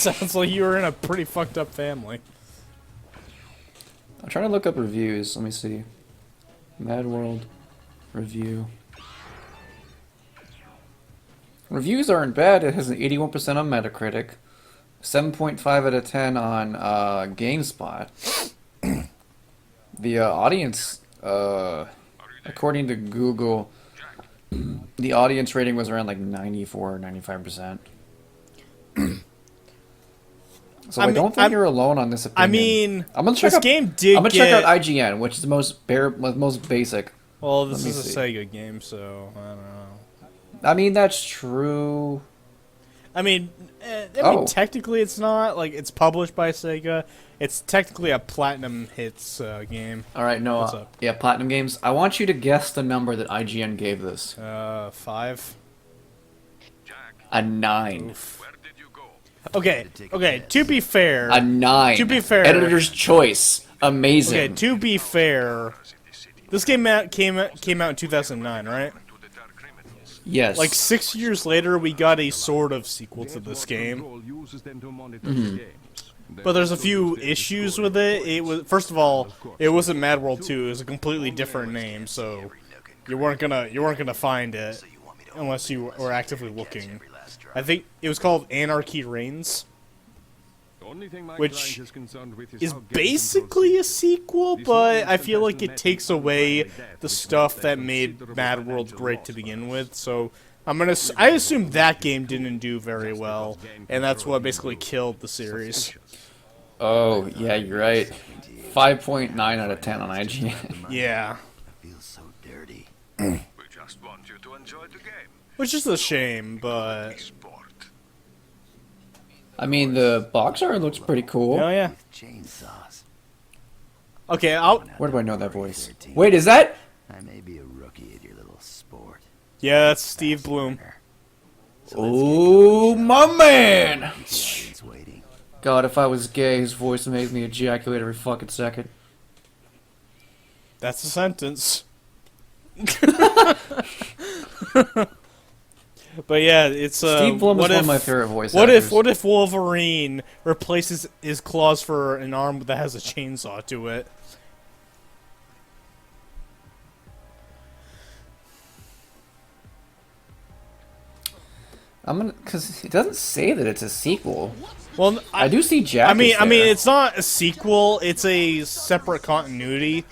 Sounds like you were in a pretty fucked up family. I'm trying to look up reviews. Let me see. Madworld review. Reviews aren't bad. It has an 81% on Metacritic, 7.5 out of 10 on GameSpot. The audience, according to Google, the audience rating was around like 94 or 95%. So I don't think you're alone on this opinion. I mean, I'm gonna check out IGN, which is the most basic. Well, this is a Sega game, so I don't know. I mean, that's true. I mean, technically it's not. Like, it's published by Sega. It's technically a Platinum Hits game. All right, no, What's up? yeah, Platinum Games. I want you to guess the number that IGN gave this. 5. A 9. Oof. Okay, to be fair... A 9. To be fair... Editor's choice. Amazing. Okay, to be fair... This game came out in 2009, right? Yes. Like 6 years later, we got a sort of sequel to this game. Mm-hmm. But there's a few issues with it. First of all, it wasn't Madworld 2. It was a completely different name, so you weren't gonna find it unless you were actively looking. I think it was called Anarchy Reigns, which is basically a sequel, but I feel like it takes away the stuff that made Madworld great to begin with. So I assume that game didn't do very well, and that's what basically killed the series. Oh yeah, you're right. 5.9 out of 10 on IGN. Yeah. Feels so dirty. We just want you to enjoy the game. Which is a shame, but... I mean, the box art looks pretty cool. Oh, yeah. Chainsaws. Okay, Where do I know that voice? Wait, is that... I may be a rookie at your little sport. Yeah, that's Steve Bloom. Oh, my man! It's waiting. God, if I was gay, his voice would make me ejaculate every fucking second. That's a sentence. But yeah, it's Steve Blum is one of my favorite voice What actors. if Wolverine replaces his claws for an arm that has a chainsaw to it? Because it doesn't say that it's a sequel. Well, I do see Jack. I mean, it's not a sequel. It's a separate continuity.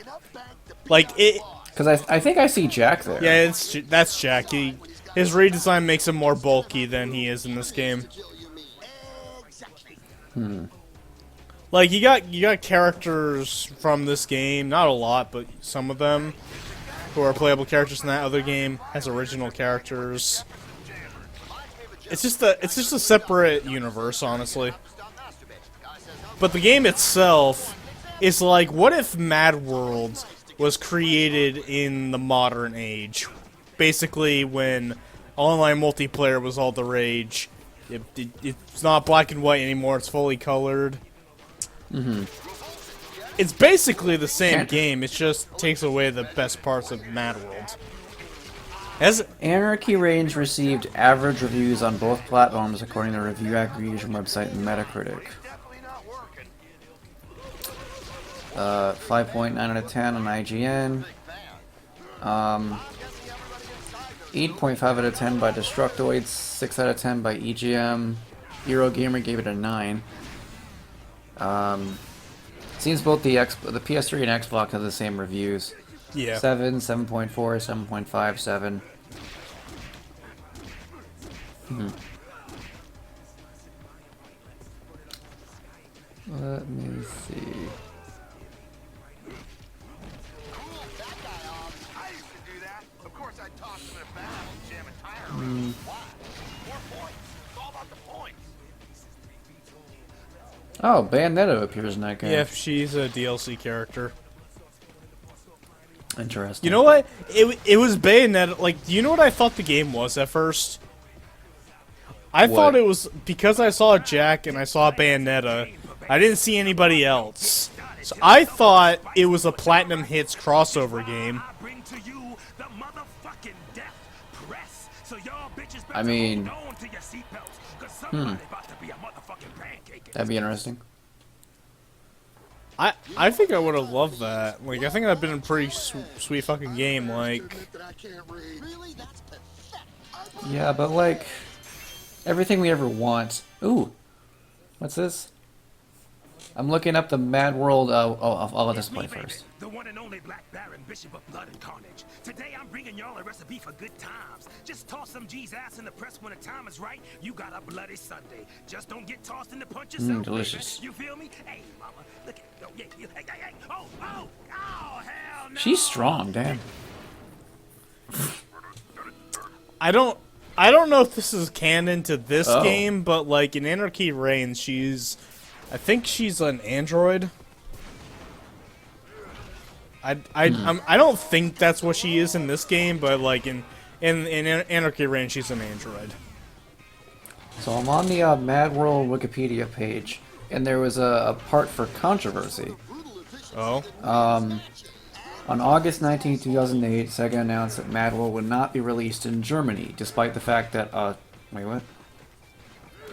Like it. Because I think I see Jack there. Yeah, that's Jack. His redesign makes him more bulky than he is in this game. Like you got characters from this game, not a lot, but some of them who are playable characters in that other game as original characters. It's just a separate universe, honestly. But the game itself is like, what if Madworld was created in the modern age? Basically, when online multiplayer was all the rage. It's not black and white anymore, it's fully colored. It's basically the same game, it just takes away the best parts of Madworld. Anarchy Reigns received average reviews on both platforms according to the review aggregation website Metacritic. 5.9 out of 10 on IGN. 8.5 out of 10 by Destructoids, 6 out of 10 by EGM. Eurogamer gave it a 9. Seems both the PS3 and Xbox have the same reviews. Yeah. 7, 7.4, 7.5, 7. Let me see. Oh, Bayonetta appears in that game. Yeah, she's a DLC character. Interesting. You know what? It was Bayonetta. Like, do you know what I thought the game was at first? I thought it was because I saw Jack and I saw Bayonetta. I didn't see anybody else. So I thought it was a Platinum Hits crossover game. Press. So y'all bitches I mean, hold on to your seatbelts, 'cause somebody about to be a motherfucking pancake. that'd be interesting. I think I would have loved that. Like, I think that'd been a pretty sweet fucking game. Like, Yeah, but like everything we ever want. Ooh, what's this? I'm looking up the Madworld. I'll let this play first. The one and only Black Baron, Bishop of Blood and Carnage. Today I'm bringing y'all a recipe for good times. Just toss some G's ass in the press when the time is right. You got a bloody Sunday. Just don't get tossed in the punch yourself. Delicious. Baby. You feel me? Hey, mama, look at oh yeah, hey. Oh, hell no. She's strong, damn. I don't know if this is canon to this Oh. game, but like in Anarchy Reigns, I think she's an android. I don't think that's what she is in this game, but like in Anarchy Reigns, she's an android. So I'm on the Madworld Wikipedia page, and there was a part for controversy. Oh. On August 19, 2008, Sega announced that Madworld would not be released in Germany, despite the fact that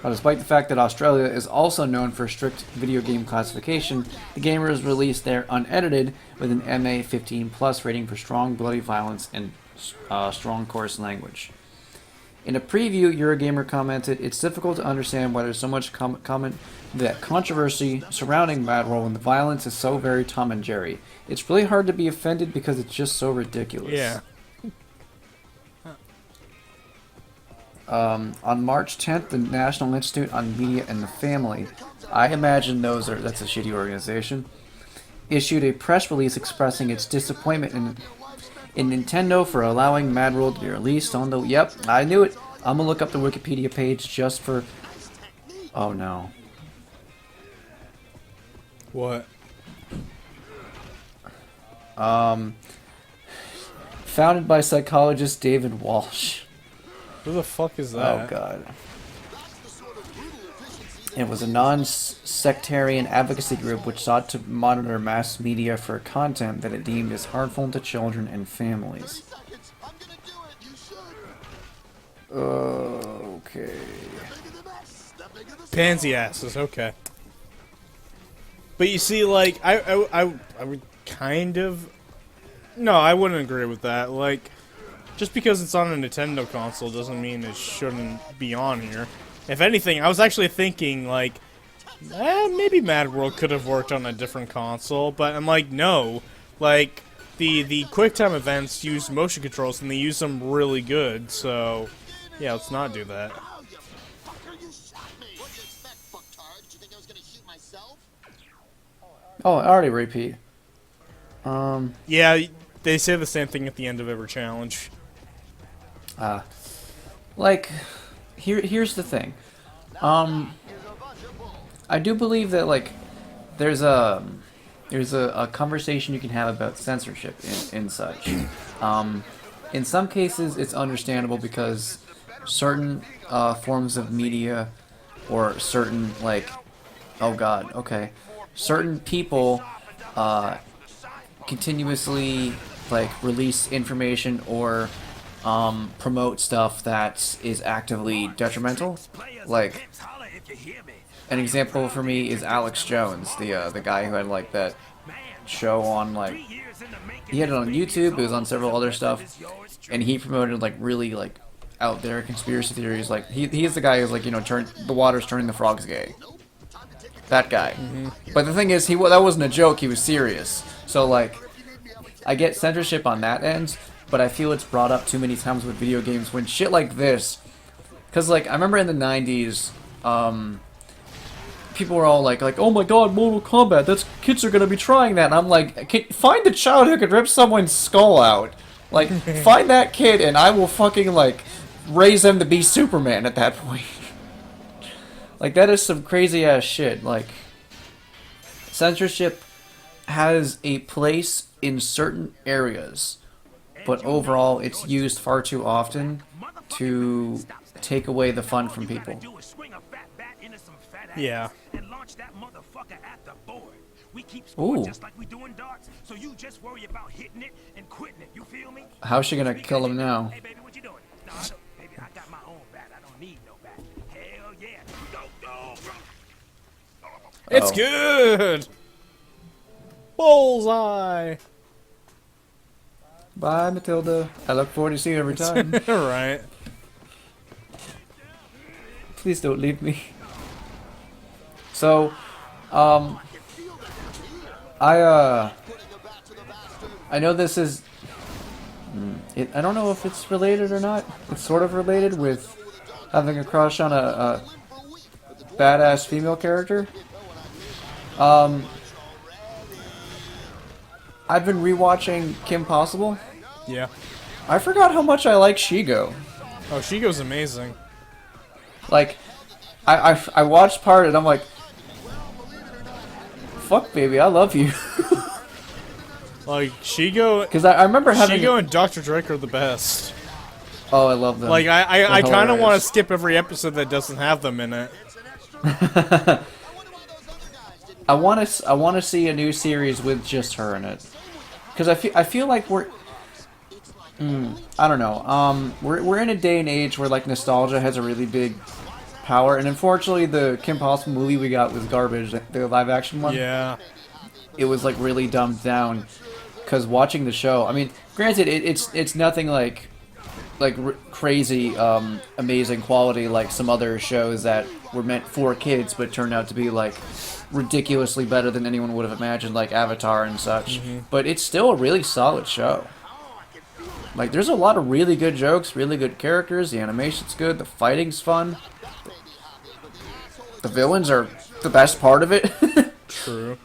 despite the fact that Australia is also known for strict video game classification, the game was released there unedited with an MA 15+ rating for strong bloody violence and strong coarse language. In a preview, Eurogamer commented, "It's difficult to understand why there's so much controversy surrounding Madworld when the violence is so very Tom and Jerry. It's really hard to be offended because it's just so ridiculous." Yeah. On March 10th, the National Institute on Media and the Family, I imagine that's a shitty organization, issued a press release expressing its disappointment in Nintendo for allowing Madworld to be released on the... Yep, I knew it. I'm gonna look up the Wikipedia page just for... Oh no. What? Founded by psychologist David Walsh. Who the fuck is that? Oh god. It was a non-sectarian advocacy group which sought to monitor mass media for content that it deemed as harmful to children and families. Okay. Pansy asses. Okay. But you see, like, I would kind of... No, I wouldn't agree with that. Like, just because it's on a Nintendo console doesn't mean it shouldn't be on here. If anything, I was actually thinking, like, maybe Madworld could have worked on a different console, but I'm like, no. Like, the QuickTime events use motion controls, and they use them really good, so... Yeah, let's not do that. Oh, I already repeat. Yeah, they say the same thing at the end of every challenge. Like, here's the thing. I do believe that, like, there's a conversation you can have about censorship and such. In some cases, it's understandable because certain forms of media or certain, like, oh god, okay, certain people continuously, like, release information or promote stuff that is actively detrimental. Like, an example for me is Alex Jones, the guy who had, like, that show on, like, he had it on YouTube, it was on several other stuff, and he promoted, like, really, like, out there conspiracy theories. Like, he's the guy who's, like, you know, the water's turning the frogs gay. That guy. Mm-hmm. But the thing is, that wasn't a joke, he was serious. So, like, I get censorship on that end, but I feel it's brought up too many times with video games when shit like this... Because, like, I remember in the 90s, people were all like, oh my god, Mortal Kombat, kids are gonna be trying that, and I'm like, find the child who could rip someone's skull out. Like, find that kid, and I will fucking, like, raise them to be Superman at that point. Like, that is some crazy-ass shit. Like, censorship has a place in certain areas, but overall, it's used far too often to take away the fun from people. Yeah. Ooh. How's she gonna kill him now? It's Oh. good! Bullseye! Bye, Matilda. I look forward to seeing you every time. Right. Please don't leave me. So, I know this is. I don't know if it's related or not. It's sort of related with having a crush on a badass female character. I've been rewatching Kim Possible. Yeah. I forgot how much I like Shigo. Oh, Shigo's amazing. Like, I watched part and I'm like, fuck, baby, I love you. Like, Shigo... Because I remember having... Shigo and Dr. Drake are the best. Oh, I love them. Like, I They're kind of want to hilarious. skip every episode that doesn't have them in it. I want to see a new series with just her in it. Because I feel like we're... I don't know. We're in a day and age where, like, nostalgia has a really big power. And unfortunately, the Kim Possible movie we got was garbage. The live-action one. Yeah. It was, like, really dumbed down. Because watching the show... I mean, granted, it's nothing like crazy, amazing quality like some other shows that were meant for kids but turned out to be, like, ridiculously better than anyone would have imagined, like Avatar and such. But it's still a really solid show. Like, there's a lot of really good jokes, really good characters, the animation's good, the fighting's fun. The villains are the best part of it. True.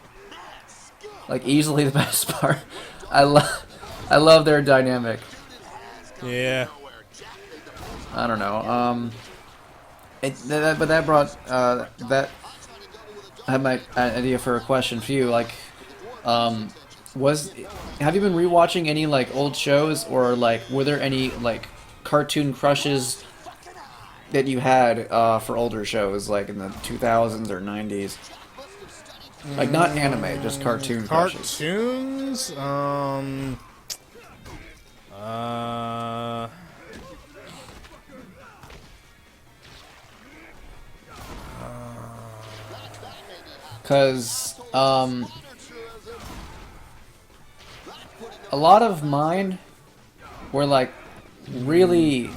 Like, easily the best part. I love their dynamic. Yeah. I don't know. But that brought that. I had my idea for a question for you. Like, have you been rewatching any like old shows, or like were there any like cartoon crushes that you had for older shows, like in the 2000s or 90s? Like not anime, just cartoon crushes. Cartoons? Because, a lot of mine were, like, really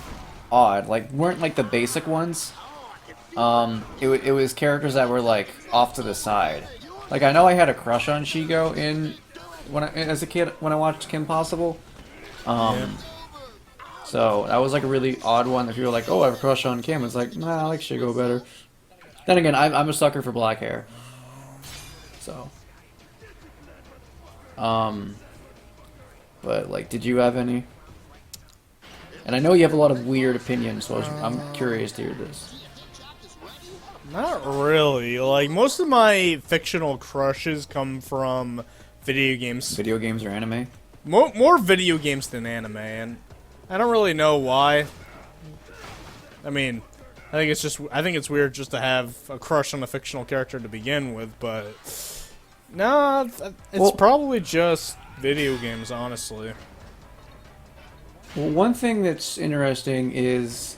odd. Like, weren't, like, the basic ones. It was characters that were, like, off to the side. Like, I know I had a crush on Shigo as a kid, when I watched Kim Possible. So, that was, like, a really odd one. If you were like, oh, I have a crush on Kim, it's like, nah, I like Shigo better. Then again, I'm a sucker for black hair. So, but like, did you have any? And I know you have a lot of weird opinions, so I'm curious to hear this. Not really. Like, most of my fictional crushes come from video games. Video games or anime? More video games than anime, and I don't really know why. I mean, I think it's weird just to have a crush on a fictional character to begin with, but no, it's probably just video games, honestly. Well, one thing that's interesting is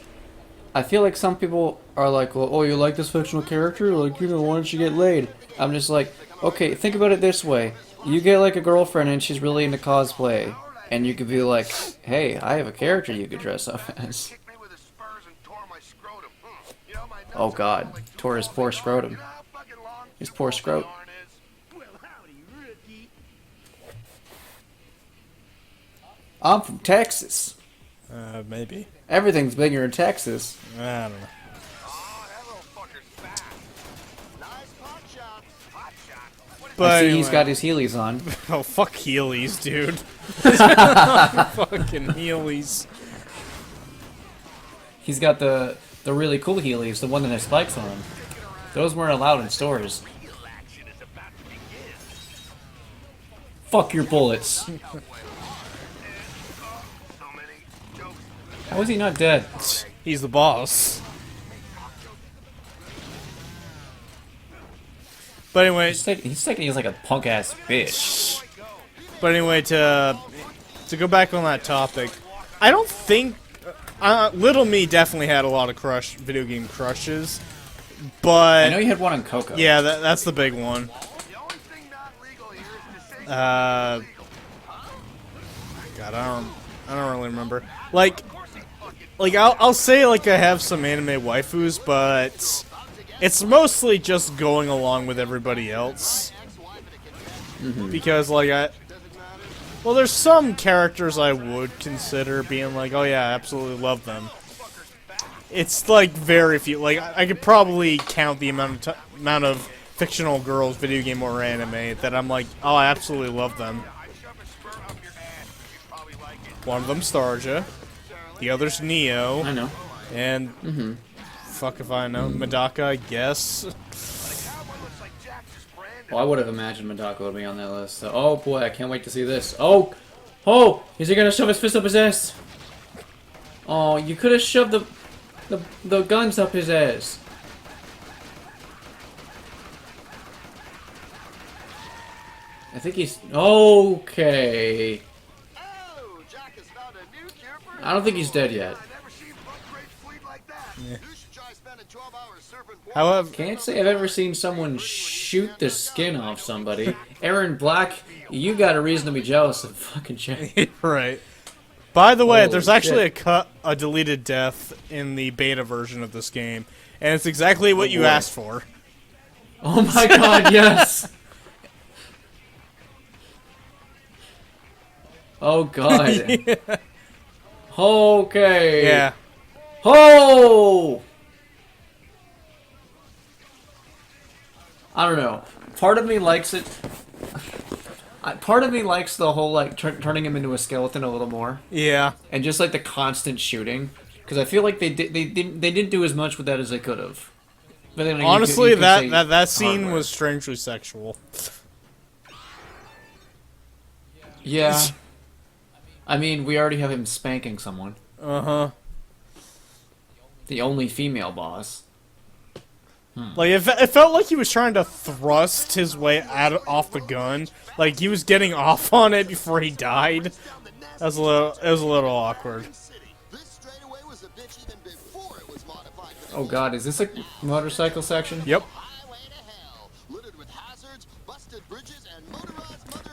I feel like some people are like, well, oh, you like this fictional character? Like, why don't you get laid? I'm just like, okay, think about it this way. You get, like, a girlfriend and she's really into cosplay, and you could be like, hey, I have a character you could dress up as. Oh, God. Tore his poor scrotum. His poor scrot. I'm from Texas. Maybe. Everything's bigger in Texas. I don't know. But I see anyway. he's got his Heelys on. Oh, fuck Heelys, dude. Fucking Heelys. He's got the really cool Heelys, the one that has spikes on them. Those weren't allowed in stores. Fuck your bullets. How is he not dead? He's the boss. But anyway, He's thinking he's like a punk ass bitch. But anyway, to go back on that topic, I don't think Little Me definitely had a lot of video game crushes. but I know you had one on Coco. yeah, that's the big one. God, I don't really remember. Like I'll say like I have some anime waifus, but it's mostly just going along with everybody else. Because like well, there's some characters I would consider being like, oh yeah, I absolutely love them. It's like very few. Like I could probably count the amount of fictional girls, video game or anime, that I'm like, oh, I absolutely love them. One of them's Starja, the other's Neo, I know. and fuck if I know, Madaka, I guess. Well, I would have imagined Madako would be on that list. So, oh boy, I can't wait to see this. Oh, is he gonna shove his fist up his ass? Oh, you could have shoved the guns up his ass. I think he's okay. I don't think he's dead yet. However, Can't say I've ever seen someone shoot the skin off somebody. Aaron Black, you got a reason to be jealous of fucking Jay. right. By the way, Holy there's actually shit. a deleted death in the beta version of this game, and it's exactly what you boy. asked for. Oh my god, yes! Oh god. Yeah. Okay. Yeah. Oh! I don't know. Part of me likes it. Part of me likes the whole like turning him into a skeleton a little more, Yeah. and just like the constant shooting, because I feel like they didn't do as much with that as they could have. But then, like, Honestly, you could say that scene hardware. was strangely sexual. Yeah. I mean, we already have him spanking someone. Uh-huh. The only female boss. Like, it felt like he was trying to thrust his way off the gun. Like, he was getting off on it before he died. It was a little awkward. Oh god, is this a motorcycle section? Yep.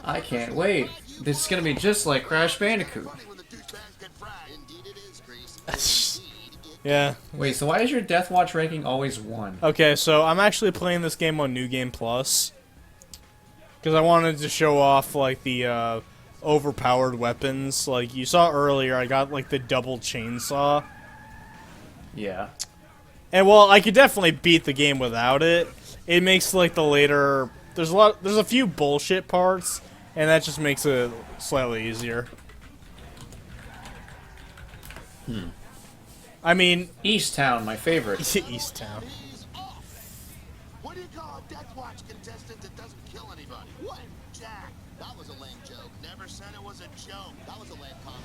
I can't wait. This is gonna be just like Crash Bandicoot. Yeah. Wait, so why is your Death Watch ranking always 1? Okay, so I'm actually playing this game on New Game Plus. Because I wanted to show off, like, the, overpowered weapons. Like, you saw earlier, I got, like, the double chainsaw. Yeah. And, well, I could definitely beat the game without it. It makes, like, the later... There's a few bullshit parts, and that just makes it slightly easier. I mean... East Town, my favorite. East Town. What do you call a Death Watch contestant that doesn't kill anybody? What? Jack. That was a lame joke. Never said it was a joke. That was a lame comment.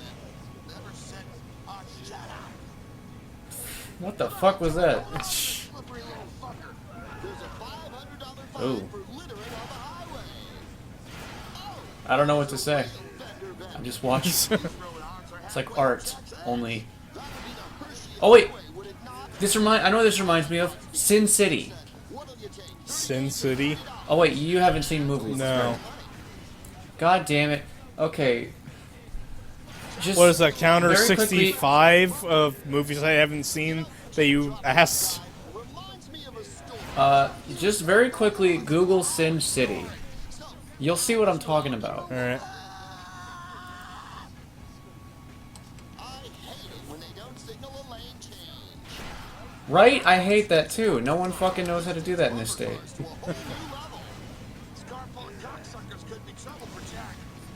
Never said, oh, shut up. What the fuck was that? Slippery little fucker. There's a $500 Ooh. fine for littering on the highway. I don't know what to say. I'm just watching. It's like art, only... Oh wait! I know what this reminds me of. Sin City. Sin City? Oh wait, you haven't seen movies. No. Right? God damn it. Okay. Just What is that, counter very quickly- 65 of movies I haven't seen that you asked? Just very quickly Google Sin City. You'll see what I'm talking about. Alright. Right? I hate that too. No one fucking knows how to do that in this state.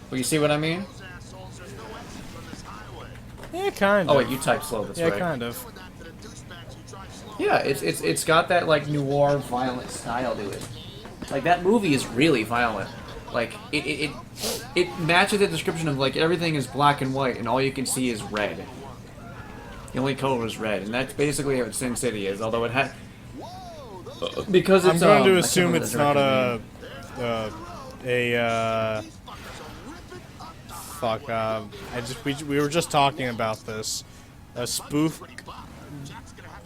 Well, you see what I mean? Yeah, kind of. Oh wait, you type slow, that's Yeah, right. kind of. Yeah, it's got that like noir violent style to it. Like that movie is really violent. Like it matches the description of like everything is black and white and all you can see is red. The only color is red, and that's basically what Sin City is. Although it had because I'm it's going to I can't assume remember it's the not director's name. fuck, we were just talking about this. A spoof?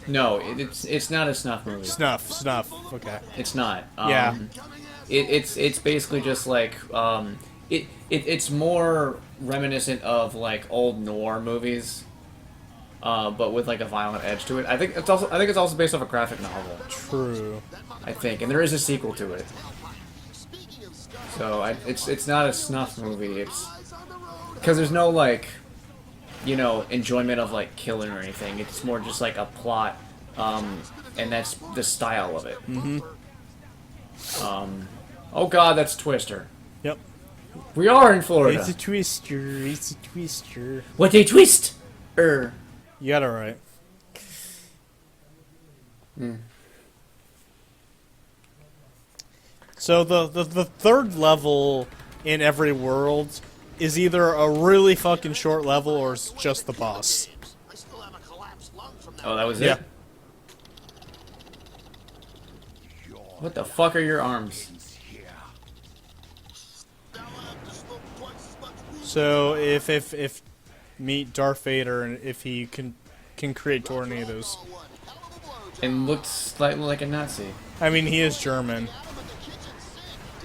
No, it's not a snuff movie. Snuff. Okay. It's not. Yeah. It's basically just like it's more reminiscent of like old noir movies, but with like a violent edge to it. I think it's also based off a graphic novel. True. I think, and there is a sequel to it. So it's not a snuff movie. It's because there's no like, you know, enjoyment of like killing or anything. It's more just like a plot, and that's the style of it. Mm-hmm. Oh God, that's Twister. Yep. We are in Florida. It's a twister. It's a twister. What a twist! You got it right. So the third level in every world is either a really fucking short level or it's just the boss. I still have a collapsed lung from that. Oh, that was Yeah. it? What the fuck are your arms? So if meet Darth Vader and if he can create tornadoes. And looks slightly like a Nazi. I mean, he is German.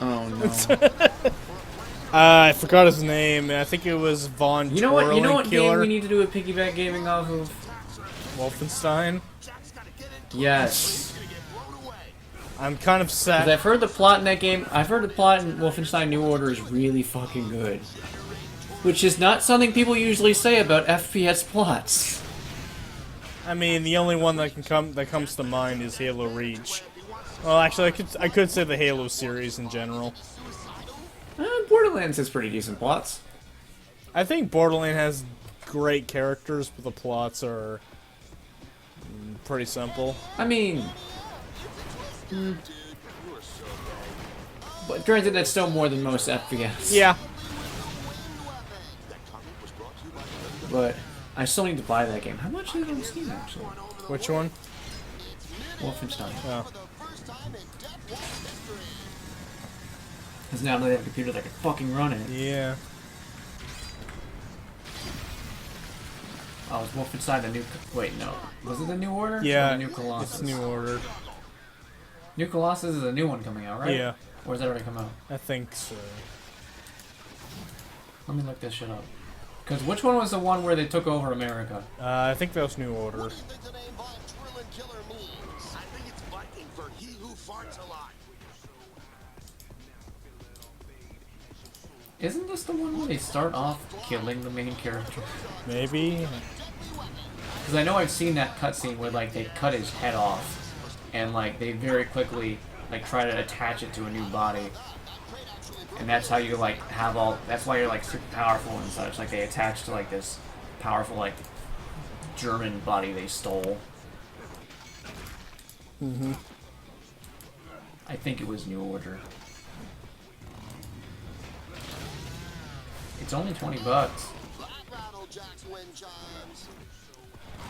Oh no. I forgot his name. I think it was Von You know what game Killer. we need to do a piggyback gaming off of? Wolfenstein. Yes. I'm kind of 'Cause sad. I've heard the plot in that game. I've heard the plot in Wolfenstein New Order is really fucking good. Which is not something people usually say about FPS plots. I mean, the only one that comes to mind is Halo Reach. Well, actually, I could say the Halo series in general. Borderlands has pretty decent plots. I think Borderlands has great characters, but the plots are pretty simple. I mean... But granted, that's still more than most FPS. Yeah. But I still need to buy that game. How much is it on Steam, actually? Which one? Wolfenstein. Oh. Because now they have a computer that can fucking run it. Yeah. Oh, is Wolfenstein the new... Wait, no. Was it the New Order? Yeah. Or the New Colossus? It's New Order. New Colossus is a new one coming out, right? Yeah. Or has that already come out? I think so. Let me look this shit up. Because which one was the one where they took over America? I think that was New Order. I think it's Viking for he who farts a lot. Isn't this the one where they start off killing the main character? Maybe. Because I know I've seen that cutscene where like they cut his head off, and like they very quickly like try to attach it to a new body, and that's how you like have all. That's why you're like super powerful and such. Like they attach to like this powerful like German body they stole. Mm-hmm. I think it was New Order. It's only $20.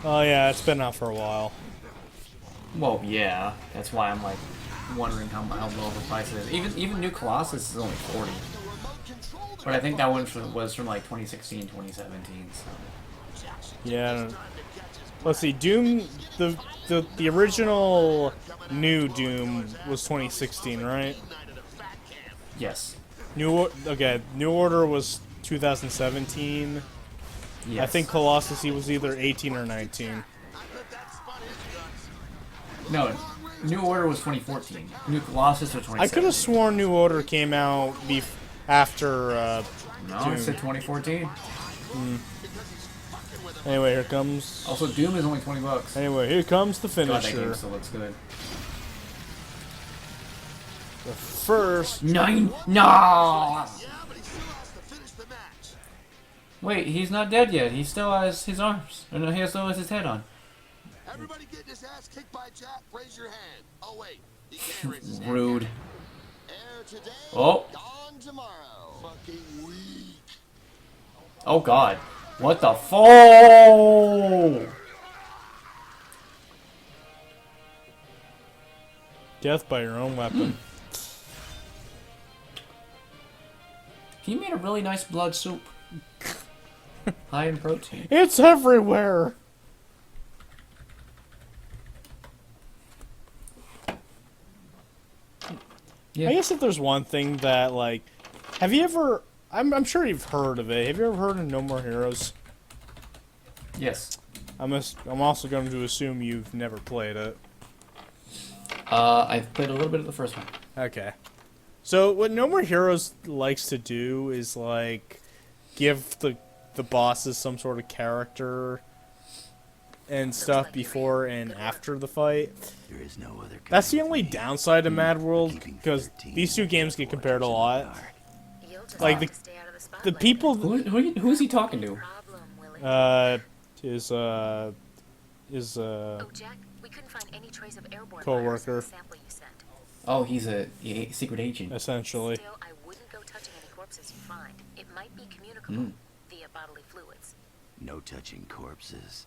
Oh yeah, it's been out for a while. Well, yeah. That's why I'm like wondering how low the price is. Even New Colossus is only $40. But I think that one was from like 2016, 2017. So. Yeah. I don't... Let's see. Doom. The original new Doom was 2016, right? Yes. New Order was 2017. Yes. I think Colossus he was either 18 or 19. No, New Order was 2014. New Colossus was 2017. I could have sworn New Order came out after No, Doom. it said 2014. Anyway, here comes. Also, Doom is only $20. Anyway, here comes the God, that finisher. game still looks good. The first. No! Yeah, but he still has to finish the match. Wait, he's not dead yet. He still has his arms. Or no, he still has his head on. Everybody getting his ass kicked by Jack, raise your hand. Oh wait, he can't raise his hand. Rude. Air today, Oh. dawn tomorrow. Fucking weak. Oh God. What the fuck? Death by your own weapon. He made a really nice blood soup. High in protein. It's everywhere. Yeah. I guess if there's one thing that, like, have you ever? I'm sure you've heard of it. Have you ever heard of No More Heroes? Yes. I'm also going to assume you've never played it. I've played a little bit of the first one. Okay. So what No More Heroes likes to do is like give the bosses some sort of character and stuff before and after the fight. There is no other. That's the only downside to Madworld, because these two games get compared a lot. Like the people Who is he talking to? is Oh, Jack, we couldn't find any trace of airborne virus in coworker the sample you sent. Oh, he's a secret agent. essentially. Still, I wouldn't go touching any corpses you find. It might be communicable via bodily fluids. No touching corpses.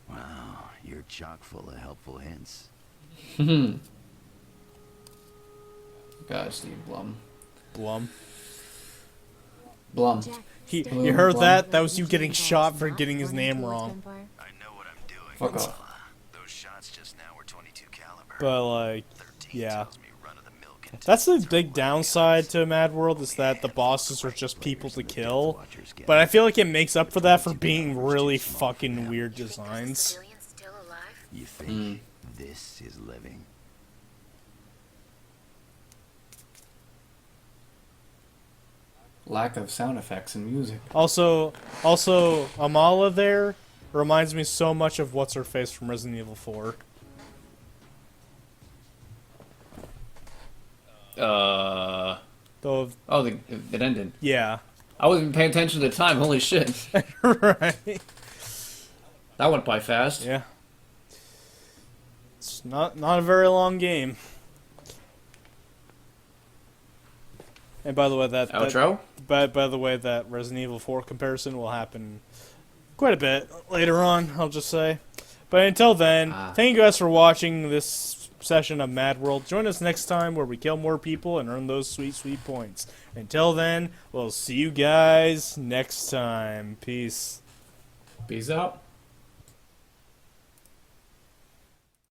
Wow, you're chock full of helpful hints. God, Steve Blum. Blum. Blum. You heard that? That was you getting shot for getting his name wrong. I know what I'm doing. Fuck off. Those shots just now were 22 caliber. But like, 13 yeah. tells me run of the mill content. That's the big downside to Madworld, is that the bosses are just people to kill. But I feel like it makes up for that for being really fucking weird designs. Civilians still alive? You think this is living? Lack of sound effects and music. Also, Amala there reminds me so much of what's her face from Resident Evil 4. Though, Oh, it ended. yeah, I wasn't paying attention to the time. Holy shit. right. That went by fast. Yeah, it's not a very long game. And by the way, that Outro? by the way, that Resident Evil 4 comparison will happen quite a bit later on, I'll just say. But until then, thank you guys for watching this session of Madworld. Join us next time where we kill more people and earn those sweet, sweet points. Until then, we'll see you guys next time. Peace. Peace out.